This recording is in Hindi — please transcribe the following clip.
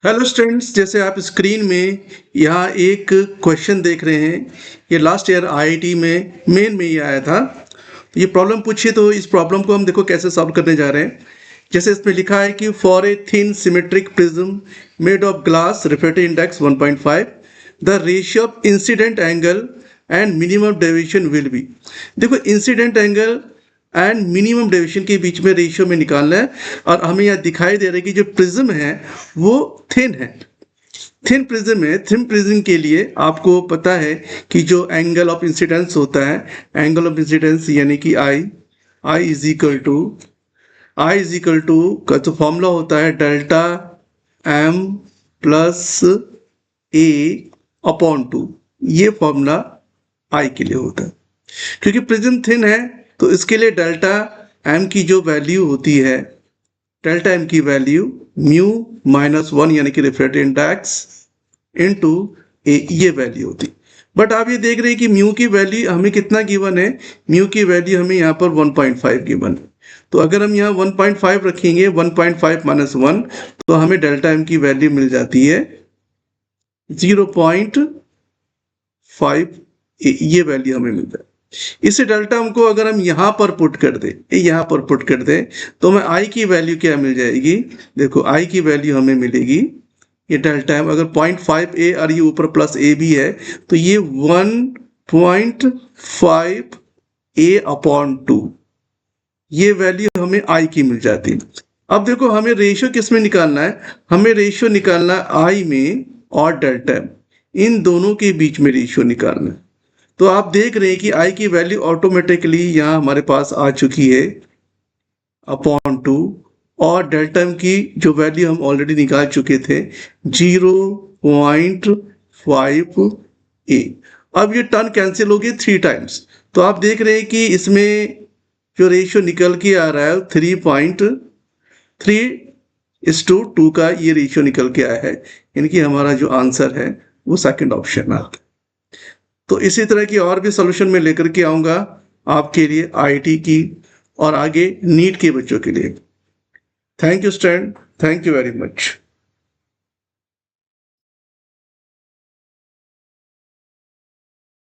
हेलो स्टूडेंट्स, जैसे आप स्क्रीन में यहाँ एक क्वेश्चन देख रहे हैं। ये लास्ट ईयर आईआईटी में मेन में ही आया था। ये प्रॉब्लम पूछिए तो इस प्रॉब्लम को हम देखो कैसे सॉल्व करने जा रहे हैं। जैसे इसमें लिखा है कि for a thin symmetric prism made of glass refractive index 1.5 the ratio of incident angle and minimum deviation will be. देखो incident angle and minimum deviation के बीच में रेशियो में निकालना है और हमें यहाँ दिखाई दे रहा है कि जो प्रिज्म है वो थिन है। थिन प्रिज्म है। थिन प्रिज्म के लिए आपको पता है कि जो एंगल ऑफ इंसिडेंस होता है, एंगल ऑफ इंसिडेंस यानी कि आई इज इक्वल टू का जो फॉर्मूला होता है डेल्टा एम प्लस ए अपॉन 2। ये फॉर्मूला आई के लिए होता है। क्योंकि प्रिज्म थिन है तो इसके लिए डेल्टा एम की जो वैल्यू होती है, डेल्टा एम की वैल्यू म्यू -1 यानी कि रिफ्रैक्टिव इंडेक्स इनटू ए, ये वैल्यू होती। बट आप ये देख रहे हैं कि म्यू की वैल्यू हमें कितना गिवन है, म्यू की वैल्यू हमें यहाँ पर 1.5 गिवन है। तो अगर हम यहाँ 1.5 रखेंगे, 1.5 - 1, तो हमें डेल्टा एम की वैल्यू मिल जाती है 0.5। ये वैल्यू हमें मिल जाए। इसे डेल्टा एम को अगर हम यहाँ पर पुट कर दें, तो हमें आई की वैल्यू क्या मिल जाएगी। देखो आई की वैल्यू हमें मिलेगी, ये डेल्टा एम अगर 0.5 ए और ये ऊपर प्लस ए भी है तो ये 1.5 ए अपॉन 2, ये वैल्यू हमें आई की मिल जाती है। अब देखो हमें रेशियो किस में निकालना है, हमें रेशियो निकालना है आई में और डेल्टा एम, इन दोनों के बीच में रेशियो निकालना है। तो आप देख रहे हैं कि आई की वैल्यू ऑटोमेटिकली यहाँ हमारे पास आ चुकी है अपॉन 2, और डेल्टा एम की जो वैल्यू हम ऑलरेडी निकाल चुके थे 0.5 ए। अब ये टर्म कैंसिल हो गई 3 टाइम्स। तो आप देख रहे हैं कि इसमें जो रेशियो निकल के आ रहा है 3.3:2 का ये रेशियो निकल के आया है, यानी कि हमारा जो आंसर है वो सेकंड ऑप्शन आता है। तो इसी तरह की और भी सॉल्यूशन में लेकर के आऊँगा आपके लिए आईआईटी की और आगे नीट के बच्चों के लिए। Thank you student, thank you very much.